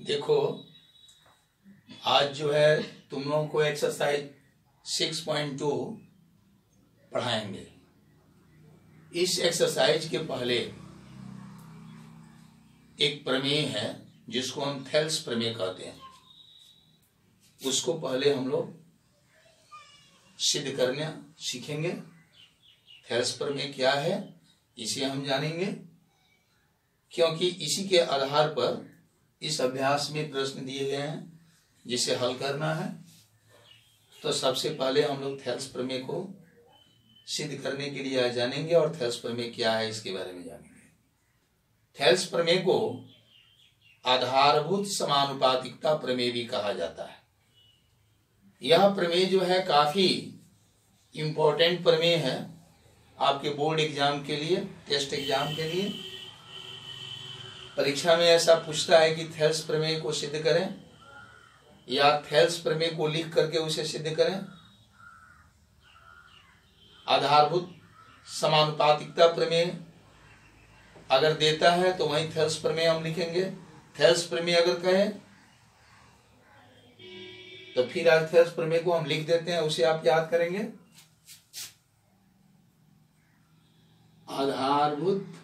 देखो, आज जो है तुम लोगों को एक्सरसाइज 6.2 पढ़ाएंगे। इस एक्सरसाइज के पहले एक प्रमेय है जिसको हम थेल्स प्रमेय कहते हैं। उसको पहले हम लोग सिद्ध करना सीखेंगे। थेल्स प्रमेय क्या है इसे हम जानेंगे, क्योंकि इसी के आधार पर इस अभ्यास में प्रश्न दिए गए हैं जिसे हल करना है। तो सबसे पहले हम लोग थेल्स प्रमेय को सिद्ध करने के लिए जानेंगे और थेल्स प्रमेय क्या है इसके बारे में जानेंगे। थेल्स प्रमेय को आधारभूत समानुपातिकता प्रमेय भी कहा जाता है। यह प्रमेय जो है काफी इंपॉर्टेंट प्रमेय है आपके बोर्ड एग्जाम के लिए, टेस्ट एग्जाम के लिए। परीक्षा में ऐसा पूछता है कि थेल्स प्रमेय को सिद्ध करें या थेल्स प्रमेय को लिख करके उसे सिद्ध करें। आधारभूत समानुपातिकता प्रमेय अगर देता है तो वहीं थेल्स प्रमेय हम लिखेंगे। थेल्स प्रमेय अगर कहें तो फिर आज थेल्स प्रमेय को हम लिख देते हैं, उसे आप याद करेंगे। आधारभूत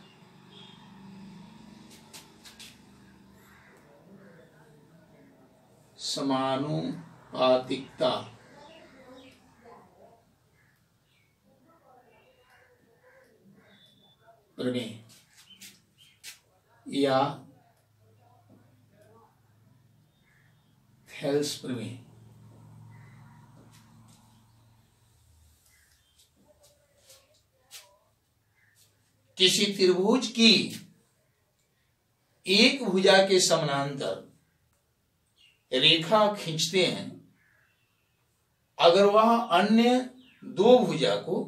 समानुपातिकता प्रमेय या थेल्स प्रमेय। किसी त्रिभुज की एक भुजा के समानांतर रेखा खींचते हैं, अगर वह अन्य दो भुजा को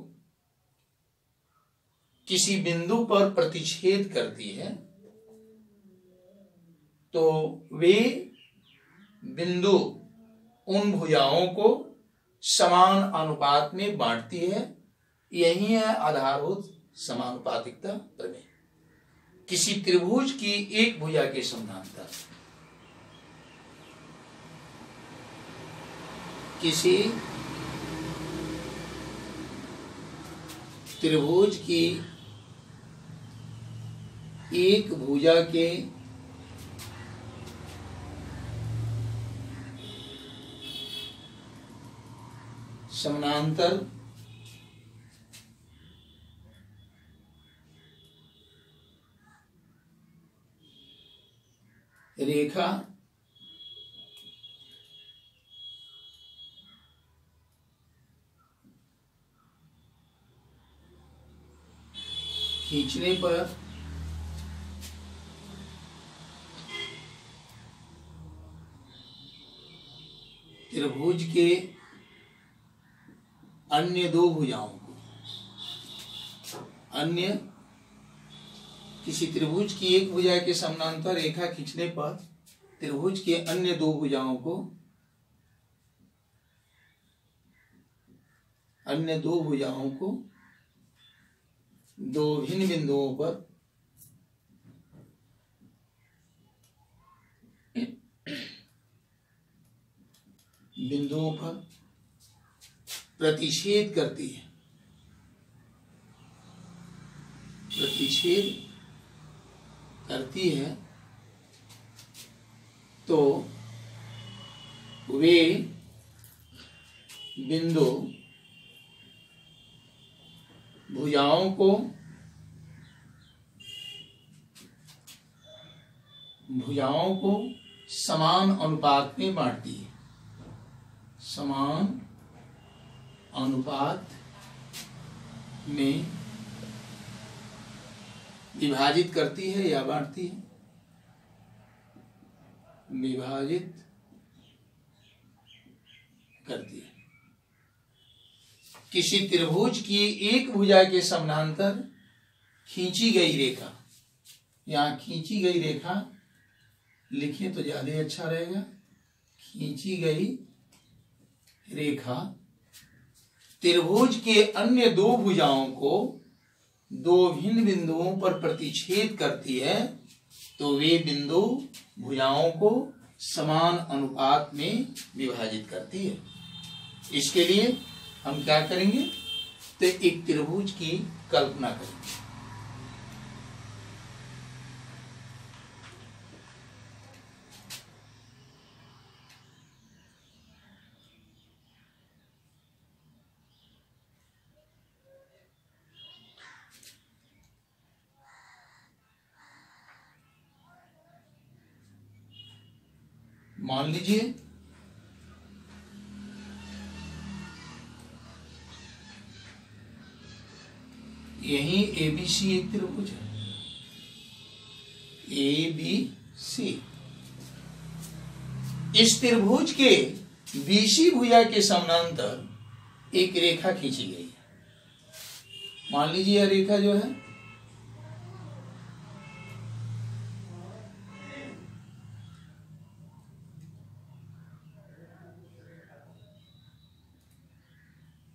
किसी बिंदु पर प्रतिच्छेद करती है तो वे बिंदु उन भुजाओं को समान अनुपात में बांटती है। यही है आधारभूत समानुपातिकता प्रमेय। किसी त्रिभुज की एक भुजा के समानांतर किसी त्रिभुज की एक भुजा के समानांतर रेखा खींचने पर त्रिभुज के अन्य दो भुजाओं को, अन्य किसी त्रिभुज की एक भुजा के समानांतर रेखा खींचने पर त्रिभुज के अन्य दो भुजाओं को, अन्य दो भुजाओं को दो भिन्न बिंदुओं पर प्रतिच्छेद करती है, प्रतिच्छेद करती है तो वे बिंदु भुजाओं को समान अनुपात में बांटती है, समान अनुपात में विभाजित करती है या बांटती है, विभाजित करती है। किसी त्रिभुज की एक भुजा के समानांतर खींची गई रेखा, यहां खींची गई रेखा लिखिए तो ज्यादा अच्छा रहेगा। खींची गई रेखा त्रिभुज के अन्य दो भुजाओं को दो भिन्न बिंदुओं पर प्रतिच्छेद करती है तो वे बिंदु भुजाओं को समान अनुपात में विभाजित करती है। इसके लिए हम क्या करेंगे, तो एक त्रिभुज की कल्पना करेंगे। मान लीजिए यही ABC एक त्रिभुज है, ABC। इस त्रिभुज के BC भुजा के समानांतर एक रेखा खींची गई है। मान लीजिए यह रेखा जो है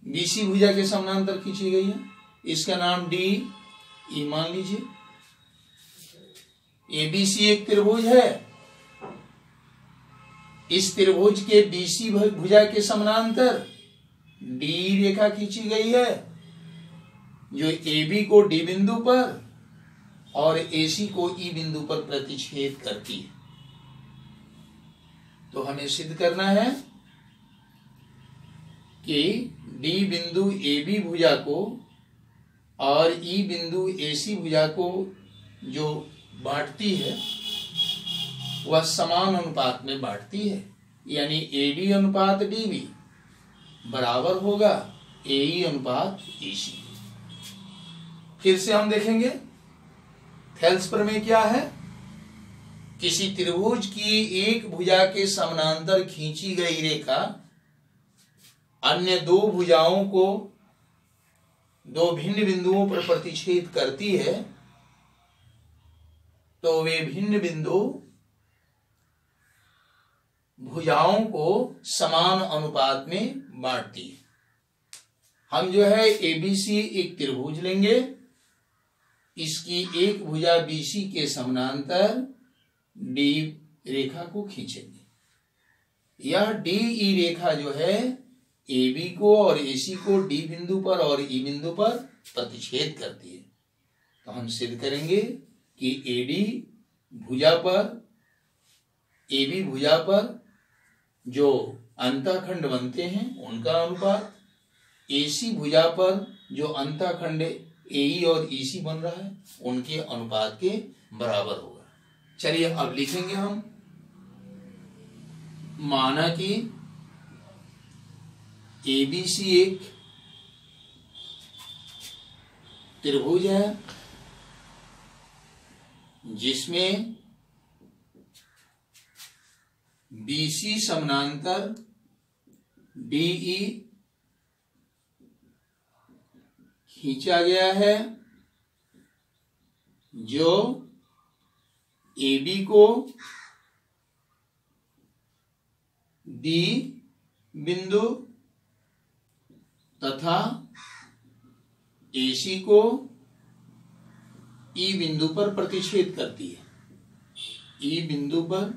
BC भुजा के समानांतर खींची गई है। इसका नाम DE मान लीजिए। ABC एक त्रिभुज है, इस त्रिभुज के BC भुजा के समानांतर DE रेखा खींची गई है, जो AB को D बिंदु पर और AC को E बिंदु पर प्रतिच्छेद करती है। तो हमें सिद्ध करना है कि D बिंदु AB भुजा को और E बिंदु AC भुजा को जो बांटती है वह समान अनुपात में बांटती है, यानी AD अनुपात DB बराबर होगा AE अनुपात AC। फिर से हम देखेंगे थेल्स प्रमेय क्या है। किसी त्रिभुज की एक भुजा के समानांतर खींची गई रेखा अन्य दो भुजाओं को दो भिन्न बिंदुओं पर प्रतिच्छेद करती है, तो वे भिन्न बिंदु भुजाओं को समान अनुपात में बांटती है। हम जो है ABC एक त्रिभुज लेंगे, इसकी एक भुजा BC के समानांतर D रेखा को खींचेंगे। यह DE रेखा जो है AB को और AC को D बिंदु पर और E बिंदु पर प्रतिच्छेद करती है। तो हम सिद्ध करेंगे कि AD भुजा पर AB भुजा पर जो अंतःखंड बनते हैं उनका अनुपात AC भुजा पर जो अंतःखंड AE और EC बन रहा है उनके अनुपात के बराबर होगा। चलिए अब लिखेंगे हम, माना कि ABC एक त्रिभुज है जिसमें BC समानांतर DE खींचा गया है, जो AB को D बिंदु तथा AC को E बिंदु पर प्रतिच्छेद करती है। E बिंदु पर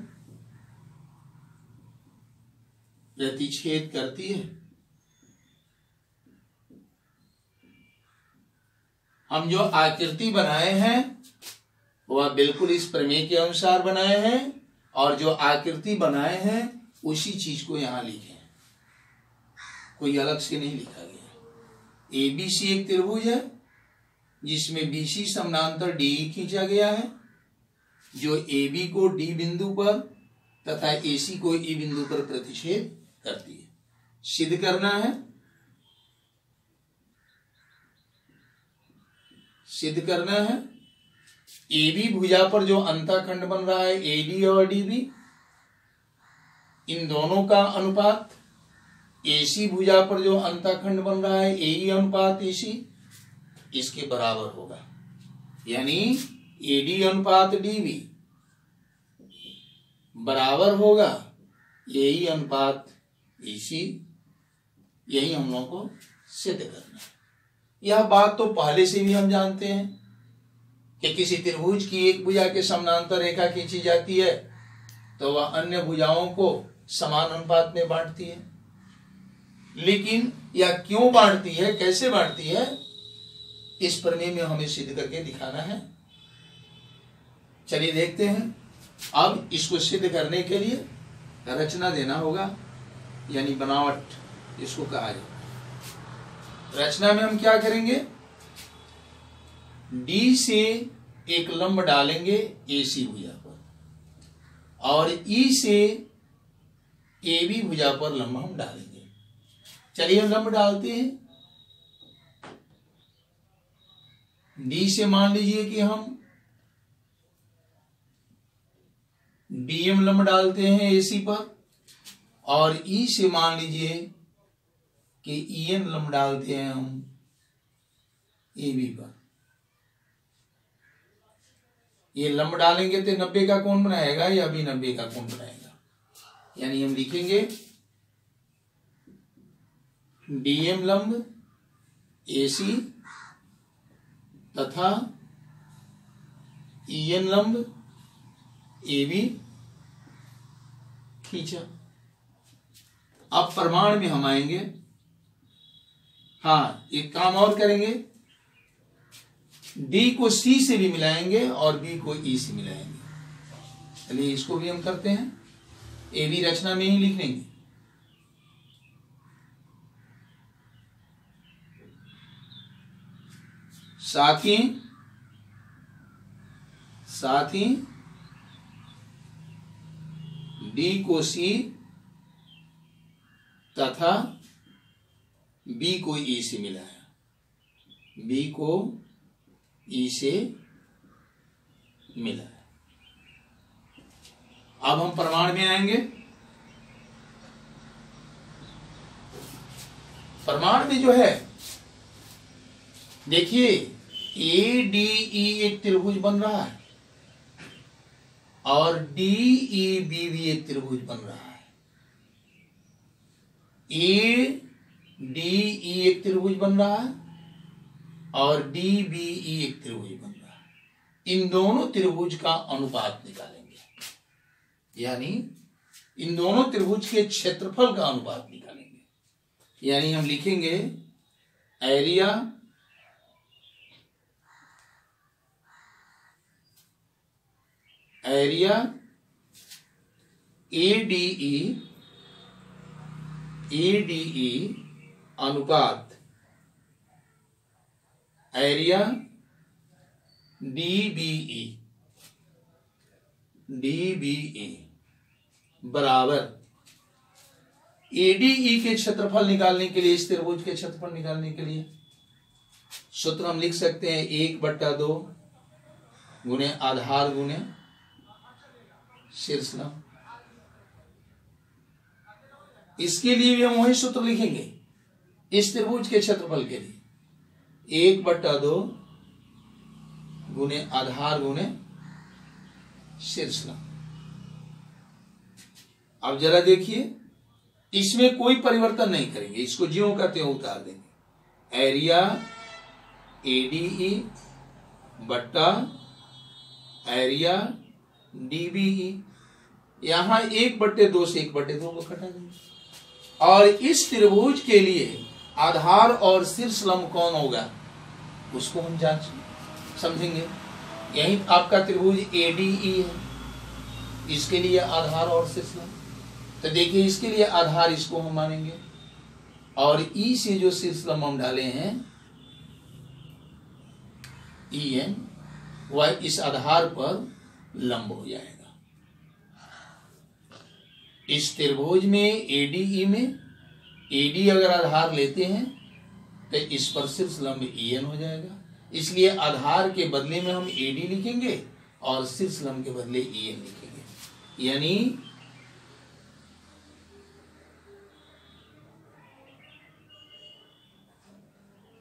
प्रतिच्छेद करती है। हम जो आकृति बनाए हैं वह बिल्कुल इस प्रमेय के अनुसार बनाए हैं, और जो आकृति बनाए हैं उसी चीज को यहां लिखे, कोई अलग से नहीं लिखा गया। ABC एक त्रिभुज है जिसमें BC समानांतर DE खींचा गया है, जो AB को D बिंदु पर तथा AC को E बिंदु पर प्रतिच्छेद करती है। सिद्ध करना है, सिद्ध करना है AB भुजा पर जो अंतःखंड बन रहा है AD और DB, इन दोनों का अनुपात AC भुजा पर जो अंतःखंड बन रहा है AE अनुपात AC इसके बराबर होगा, यानी AD अनुपात DB बराबर होगा AE अनुपात AC। यही हम लोगों को सिद्ध करना है। यह बात तो पहले से भी हम जानते हैं कि किसी त्रिभुज की एक भुजा के समानांतर रेखा खींची जाती है तो वह अन्य भुजाओं को समान अनुपात में बांटती है। लेकिन यह क्यों बांटती है, कैसे बांटती है, इस प्रमेय में हमें सिद्ध करके दिखाना है। चलिए देखते हैं। अब इसको सिद्ध करने के लिए रचना देना होगा, यानी बनावट इसको कहा जाए। रचना में हम क्या करेंगे, डी से एक लंब डालेंगे AC भुजा पर, और E से AB भुजा पर लंब हम डालेंगे। चलिए हम लंब डालते हैं। डी से मान लीजिए कि हम DM लंब डालते हैं AC पर, और E से मान लीजिए कि EN लंब डालते हैं हम AB पर। ये लंब डालेंगे तो 90 का कोण बनाएगा या भी 90 का कोण बनाएगा। यानी हम लिखेंगे DM लंब AC तथा EN लंब AB खींचा। अब प्रमाण में हम आएंगे। हाँ, एक काम और करेंगे, D को C से भी मिलाएंगे और B को E से मिलाएंगे। चलिए इसको भी हम करते हैं, AB रचना में ही लिख लेंगे। साथ ही D को C तथा B को E से मिलाया, B को E से मिलाया। अब हम प्रमाण में आएंगे। प्रमाण में जो है, देखिए ADE एक त्रिभुज बन रहा है और DEB भी एक त्रिभुज बन रहा है। ADE एक त्रिभुज बन रहा है और DBE एक त्रिभुज बन रहा है। इन दोनों त्रिभुज का अनुपात निकालेंगे, यानी इन दोनों त्रिभुज के क्षेत्रफल का अनुपात निकालेंगे। यानी हम लिखेंगे एरिया ADE अनुपात एरिया DBE बराबर ADE के क्षेत्रफल निकालने के लिए, इस त्रिभुज के क्षेत्रफल निकालने के लिए सूत्र हम लिख सकते हैं 1/2 गुणे आधार गुणे शीर्ष लंब। इसके लिए भी हम वही सूत्र लिखेंगे इस त्रिभुज के क्षेत्रफल के लिए, 1/2 गुणे आधार गुणे शीर्ष लंब। अब जरा देखिए, इसमें कोई परिवर्तन नहीं करेंगे, इसको ज्यों का त्यों उतार देंगे। एरिया ADE बट्टा एरिया DBE, यहां 1/2 से 1/2 को घटा देंगे। और इस त्रिभुज के लिए आधार और शीर्ष लंब कौन होगा उसको हम जांच समझेंगे। यही आपका त्रिभुज ADE है, इसके लिए आधार और शीर्ष लंब। तो देखिए, इसके लिए आधार इसको हम मानेंगे और E से जो शीर्ष लंब हम डाले हैं EN, वह इस आधार पर लंब हो जाएगा। इस त्रिभुज में ADE में AD अगर आधार लेते हैं तो इस पर शीर्ष लंब EN हो जाएगा। इसलिए आधार के बदले में हम AD लिखेंगे और शीर्ष लंब के बदले EN लिखेंगे। यानी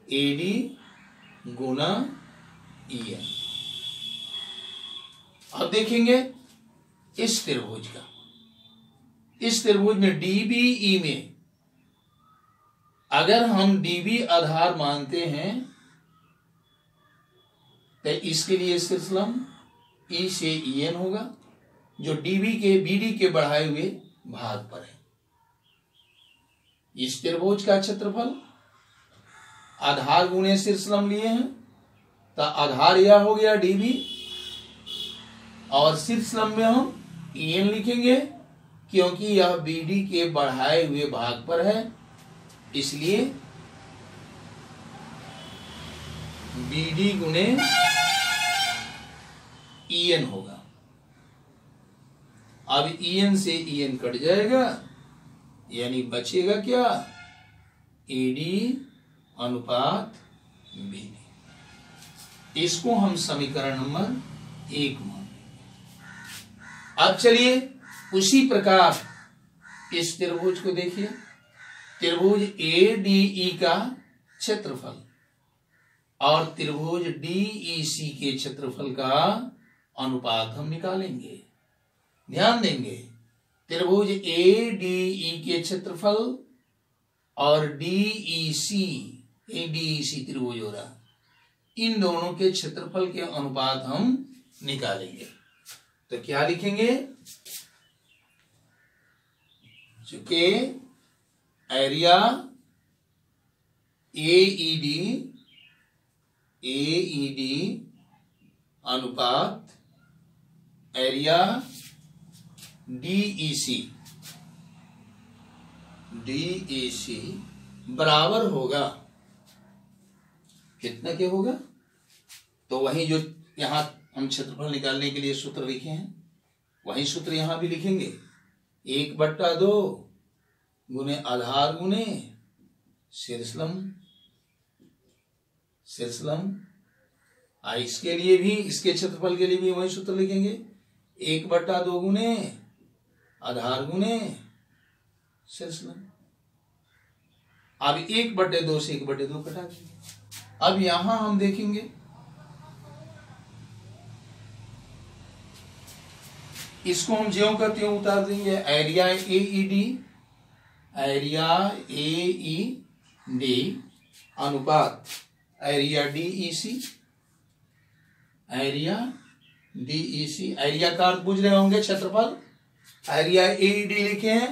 AD गुना EN। अब देखेंगे इस त्रिभुज का, इस त्रिभुज में DBE में अगर हम DB आधार मानते हैं तो इसके लिए शीर्ष लंब E से EN होगा जो बीडी के बढ़ाए हुए भाग पर है। इस त्रिभुज का क्षेत्रफल आधार गुणे शीर्षलंब लिए हैं, तो आधार यह हो गया डीबी, और शीर्षलंब में हम EN लिखेंगे क्योंकि यह बीडी के बढ़ाए हुए भाग पर है, इसलिए बीडी गुणे EN होगा। अब EN से EN कट जाएगा, यानी बचेगा क्या, AD अनुपात BD। इसको हम समीकरण नंबर 1 मान लेंगे। अब चलिए उसी प्रकार इस त्रिभुज को देखिए, त्रिभुज ADE का क्षेत्रफल और त्रिभुज DEC के क्षेत्रफल का अनुपात हम निकालेंगे। ध्यान देंगे, त्रिभुज ADE के क्षेत्रफल और DEC त्रिभुज हो रहा, इन दोनों के क्षेत्रफल के अनुपात हम निकालेंगे। तो क्या लिखेंगे, चूंकि एरिया AED अनुपात एरिया DEC बराबर होगा कितना, क्या होगा, तो वही जो यहां हम क्षेत्रफल निकालने के लिए सूत्र लिखे हैं वही सूत्र यहां भी लिखेंगे। 1/2 गुने आधार गुने शीर्षलंब। इसके लिए भी, इसके क्षेत्रफल के लिए भी वही सूत्र लिखेंगे, 1/2 गुने आधार गुने शीर्षलंब। अब 1/2 से 1/2 कटा देंगे। अब यहां हम देखेंगे इसको हम ज्यों का त्यों उतार देंगे। एरिया AED अनुपात एरिया DEC। एरिया का अर्थ बुझ रहे होंगे, क्षेत्रफल। एरिया AED लिखे हैं,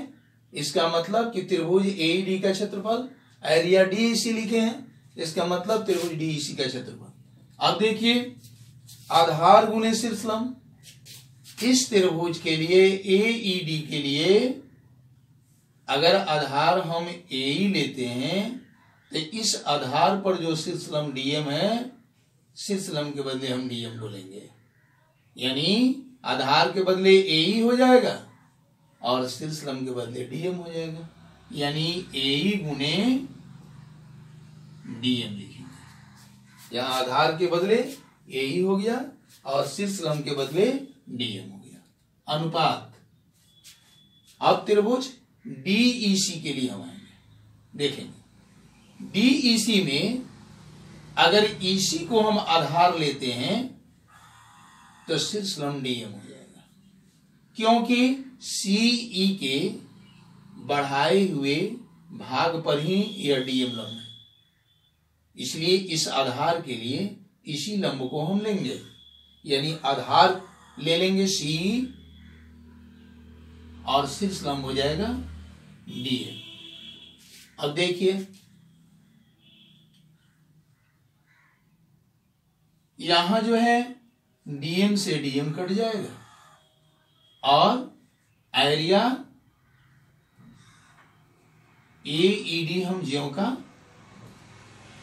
इसका मतलब कि त्रिभुज AED का क्षेत्रफल। एरिया DEC लिखे हैं, इसका मतलब त्रिभुज DEC का क्षेत्रफल। अब देखिए आधार गुणे शीर्षलंब, इस त्रिभुज के लिए AED के लिए अगर आधार हम AE लेते हैं तो इस आधार पर जो शीर्षलंब DM है, शीर्षलंब के बदले हम DM को लेंगे, यानी आधार के बदले AE हो जाएगा और शीर्षलंब के बदले DM हो जाएगा, यानी AE गुने DM लिखेंगे। यहाँ आधार के बदले AE हो गया और शीर्षलंब के बदले DM हो गया। अनुपात, अब त्रिभुज DEC के लिए हम आएंगे, देखेंगे DEC में अगर EC को हम आधार लेते हैं तो शीर्षलंब DM हो जाएगा, क्योंकि CE के बढ़ाए हुए भाग पर ही यह DM लंब है, इसलिए इस आधार के लिए इसी लंब को हम लेंगे, यानी आधार ले लेंगे CE और शीर्षलंब हो जाएगा DM। अब देखिए यहां जो है DM से DM कट जाएगा और एरिया AED हम ज्यों का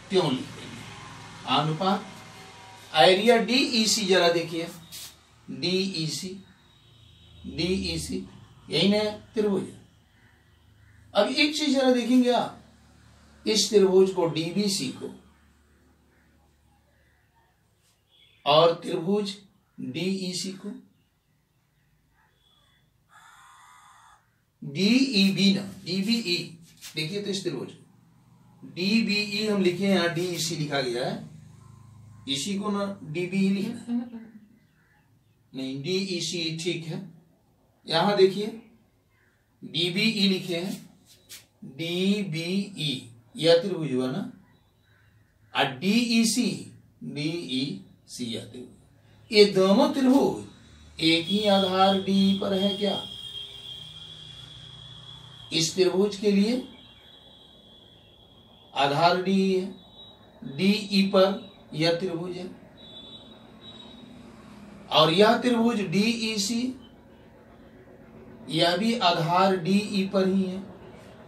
त्यों लिख देंगे। अनुपात एरिया DEC, जरा देखिए DEC यही ना त्रिभुज। अब एक चीज जरा देखेंगे आप, इस त्रिभुज को DBC को और त्रिभुज DEC को DEB ना DBE, देखिए तो इस त्रिभुज DBE हम लिखे हैं, यहाँ DEC लिखा गया है, इसी को ना DBE लिखना नहीं, DEC ठीक है। यहां देखिए DBE लिखे हैं, DBE यह त्रिभुज हुआ ना, और DEC या त्रिभुज, ये दोनों त्रिभुज एक ही आधार डी पर है क्या? इस त्रिभुज के लिए आधार डी है, डी ई पर यह त्रिभुज है, और यह त्रिभुज डी ई सी, यह भी आधार डी ई पर ही है।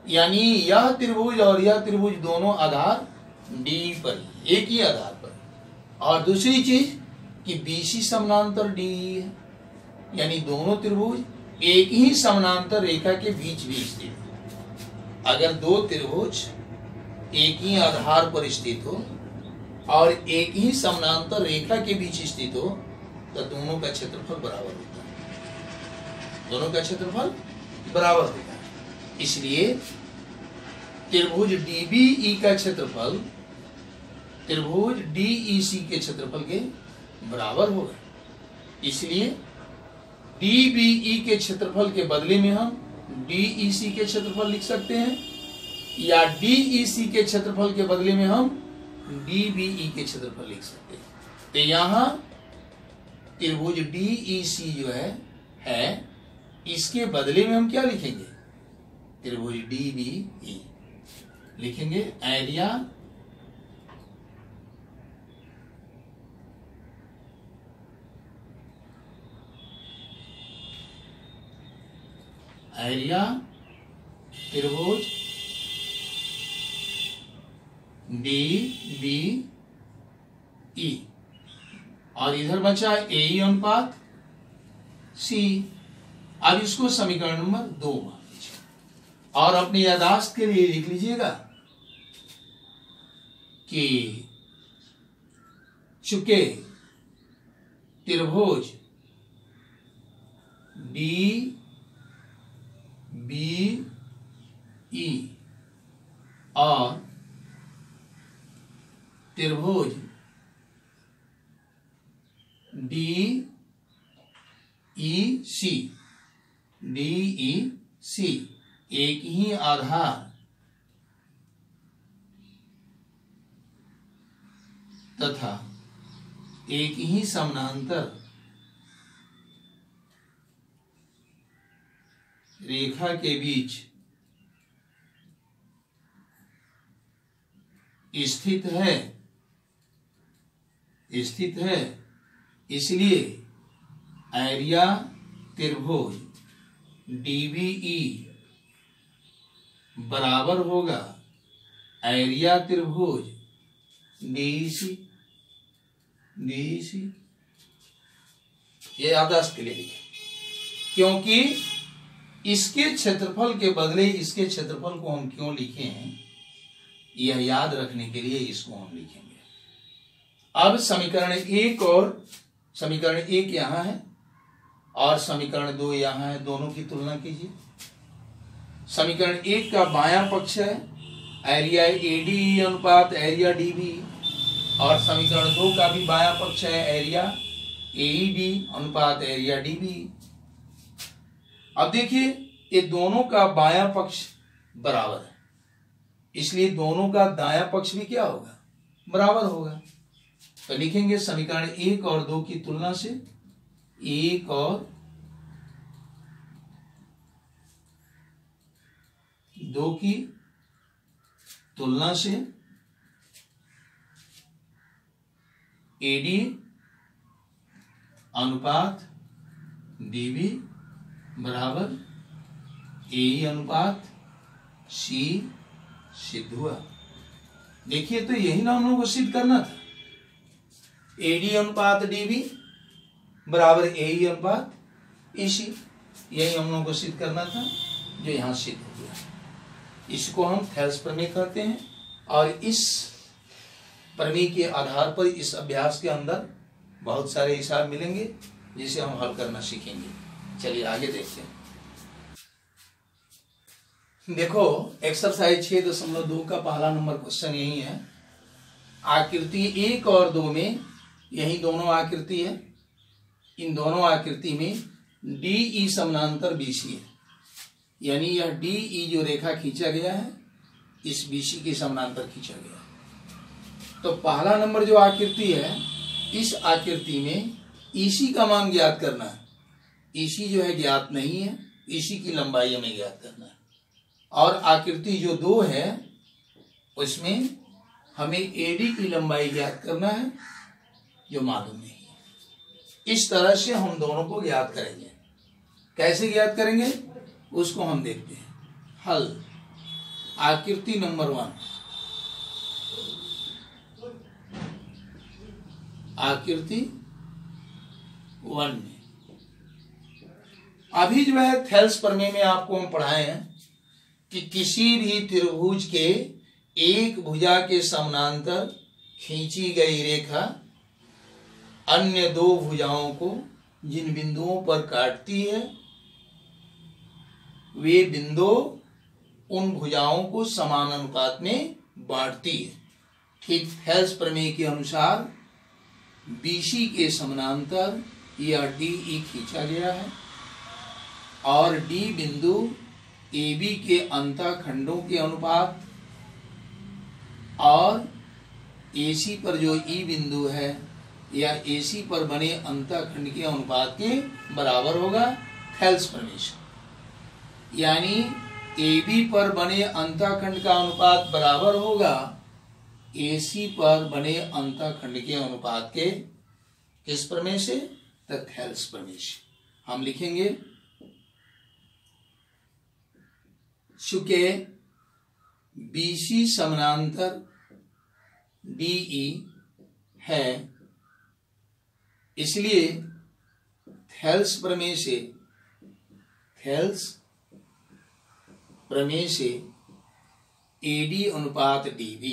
यानी यह त्रिभुज और यह त्रिभुज दोनों आधार डी पर ही, एक ही आधार पर। और दूसरी चीज कि बीसी समानांतर डी है, यानी दोनों त्रिभुज एक ही समानांतर रेखा के बीच भी स्थित है। अगर दो त्रिभुज एक ही आधार पर स्थित हो और एक ही समानांतर रेखा के बीच स्थित हो तो दोनों का क्षेत्रफल बराबर होता है, दोनों का क्षेत्रफल बराबर होता है। इसलिए त्रिभुज डीबीई का क्षेत्रफल त्रिभुज डीईसी के क्षेत्रफल के बराबर होगा। इसलिए डीबीई के क्षेत्रफल के बदले में हम डीईसी के क्षेत्रफल लिख सकते हैं, या डीईसी के क्षेत्रफल के बदले में हम डीबीई के क्षेत्रफल लिख सकते हैं। तो यहां त्रिभुज डीईसी जो है इसके बदले में हम क्या लिखेंगे? त्रिभुज डीबीई लिखेंगे। एरिया त्रिभुज डीबीई, और इधर बचा ए अनुपात सी। अब इसको समीकरण नंबर 2 मान लीजिए, और अपनी यादाश्त के लिए लिख लीजिएगा कि चूंकि त्रिभुज डी बी ई और त्रिभुज डी ई सी एक ही आधार तथा एक ही समानांतर रेखा के बीच स्थित है, इसलिए एरिया त्रिभुज डीबीई बराबर होगा एरिया त्रिभुज डीईसी। ये याददाश्त के लिए लिखे, क्योंकि इसके क्षेत्रफल के बदले इसके क्षेत्रफल को हम क्यों लिखे हैं यह याद रखने के लिए इसको हम लिखेंगे। अब समीकरण 1 और समीकरण 1 यहां है और समीकरण 2 यहां है, दोनों की तुलना कीजिए। समीकरण 1 का बायां पक्ष है एरिया एडी अनुपात एरिया डीबी, और समीकरण 2 का भी बायां पक्ष है एरिया एईडी अनुपात एरिया डीबी। अब देखिए ये दोनों का बायां पक्ष बराबर है, इसलिए दोनों का दायां पक्ष भी क्या होगा? बराबर होगा। तो लिखेंगे समीकरण 1 और 2 की तुलना से 1 और 2 की तुलना से एडी अनुपात डीबी बराबर ए अनुपात सी सिद्ध हुआ। देखिए तो यही ना हम लोगों को सिद्ध करना था, एडी अनुपात डीबी बराबर ए अनुपात ईसी, यही हम लोगों को सिद्ध करना था जो यहां सिद्ध हो गया। इसको हम थेल्स प्रमेय कहते हैं, और इस प्रमेय के आधार पर इस अभ्यास के अंदर बहुत सारे हिसाब मिलेंगे जिसे हम हल करना सीखेंगे। चलिए आगे देखते हैं। देखो एक्सरसाइज 6.2 का पहला नंबर क्वेश्चन यही है। आकृति 1 और 2 में यही दोनों आकृति है, इन दोनों आकृति में डीई समानांतर बीसी है, यानी यह डीई जो रेखा खींचा गया है इस बीसी के समानांतर खींचा गया है। तो पहला नंबर जो आकृति है, इस आकृति में ईसी का मान ज्ञात करना है, ईसी जो है ज्ञात नहीं है, ईसी की लंबाई हमें ज्ञात करना है। और आकृति जो 2 है उसमें हमें एडी की लंबाई ज्ञात करना है जो मालूम नहीं है। इस तरह से हम दोनों को ज्ञात करेंगे। कैसे ज्ञात करेंगे उसको हम देखते हैं। हल आकृति नंबर 1, आकृति 1 में अभी जो है थेल्स प्रमेय में आपको हम पढ़ाए हैं कि किसी भी त्रिभुज के एक भुजा के समानांतर खींची गई रेखा अन्य 2 भुजाओं को जिन बिंदुओं पर काटती है वे बिंदु उन भुजाओं को समान अनुपात में बांटती है। ठीक थेल्स प्रमेय के अनुसार बीसी के समानांतर या डीई खींचा गया है और डी बिंदु AB के अंतःखंडों के अनुपात और AC पर जो E बिंदु है या AC पर बने अंतःखंड के अनुपात के बराबर होगा थेल्स प्रमेय से। यानी AB पर बने अंतःखंड का अनुपात बराबर होगा AC पर बने अंतःखंड के अनुपात के किस प्रमेय से? थेल्स प्रमेय से। हम लिखेंगे चूंकि BC समानांतर DE है इसलिए थेल्स प्रमेय से AD अनुपात DB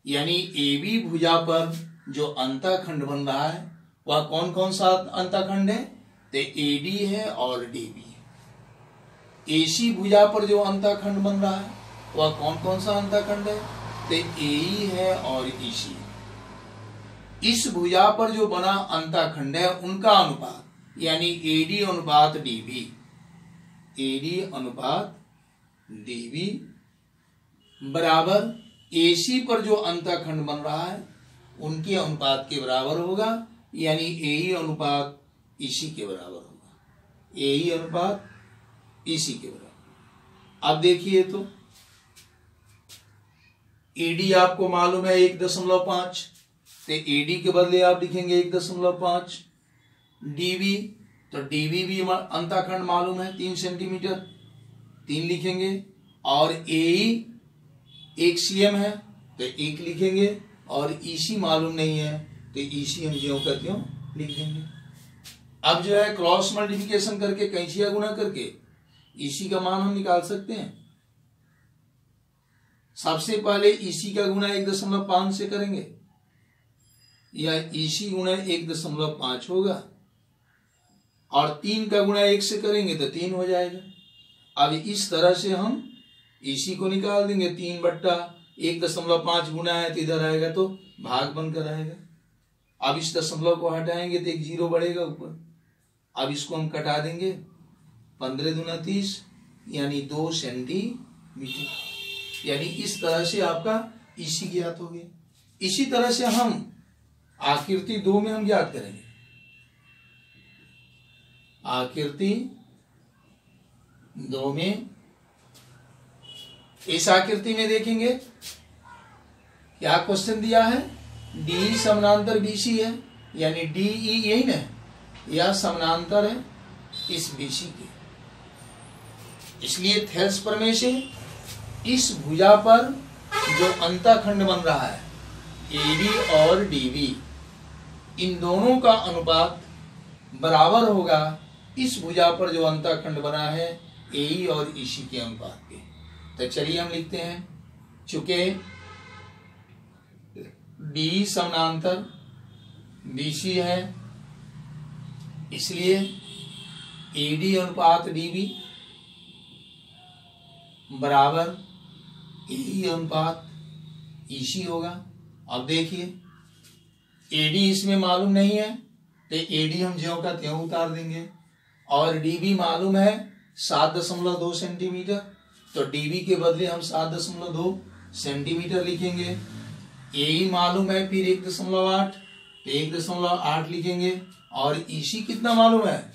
यानी AB भुजा पर जो अंतःखंड बन रहा है वह कौन कौन सा अंतःखंड है? तो AD है और DB है। AC भुजा पर जो अंतःखंड बन रहा है वह कौन कौन सा अंतःखंड है? तो AE है और EC है। इस भुजा पर जो बना अंतःखंड है उनका अनुपात यानी AD अनुपात DB, AD अनुपात DB बराबर AC पर जो अंतःखंड बन रहा है उनके अनुपात के बराबर होगा यानी AE अनुपात EC के बराबर होगा, AE अनुपात EC के बराबर। अब देखिए तो AD आपको मालूम है 1.5, तो AD के बदले आप लिखेंगे 1.5। DB तो DB भी अंतःखंड मालूम है 3 सेंटीमीटर, 3 लिखेंगे। और AE 1 cm है तो 1 लिखेंगे और EC मालूम नहीं है तो EC हम ज्यों का त्यों लिख देंगे। अब जो है क्रॉस मल्टीप्लिकेशन करके कैंचिया गुणा करके EC का मान हम निकाल सकते हैं। सबसे पहले EC का गुणा 1.5 से करेंगे या EC गुणा 1.5 होगा और 3 का गुणा 1 से करेंगे तो 3 हो जाएगा। अब इस तरह से हम EC को निकाल देंगे। 3/1.5 गुना है तो इधर आएगा तो भाग बनकर आएगा। अब इस दशमलव को हटाएंगे तो 1 0 बढ़ेगा ऊपर। अब इसको हम कटा देंगे 15 दूना 30 यानी 2 सेंटीमीटर। यानी इस तरह से आपका EC ज्ञात हो गया। इसी तरह से हम आकृति 2 में हम ज्ञात करेंगे। आकृति 2 में इस आकृति में देखेंगे क्या क्वेश्चन दिया है? DE समानांतर BC है यानी DE यही ना, यह समानांतर है इस BC के। इसलिए थेल्स प्रमेय से इस भुजा पर जो अंतःखंड बन रहा है AD और DB, इन दोनों का अनुपात बराबर होगा इस भुजा पर जो अंतःखंड बना है AE और EC के अनुपात के। तो चलिए हम लिखते हैं चूंकि DE समानांतर BC है इसलिए AD अनुपात DB बराबर AE अनुपात EC होगा। अब देखिए AD इसमें मालूम नहीं है तो AD हम ज्यों का त्यों उतार देंगे और DB मालूम है 7.2 सेंटीमीटर तो DB के बदले हम 7.2 सेंटीमीटर लिखेंगे। AE मालूम है फिर 1.8 तो 1.8 लिखेंगे और EC कितना मालूम है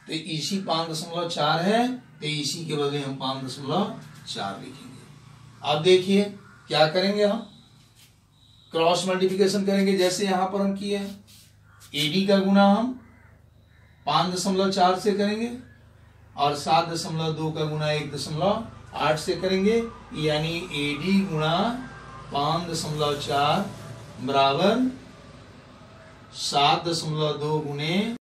तो इसी 5.4 है, तो इसी के बदले हम 5.4 लिखेंगे। अब देखिए क्या करेंगे, हम क्रॉस मल्टीप्लिकेशन करेंगे जैसे यहां पर हम किए हैं। एडी का गुना हम 5.4 से करेंगे और 7.2 का गुना 1.8 से करेंगे, यानी एडी गुणा 5.4 बराबर 7.2 गुने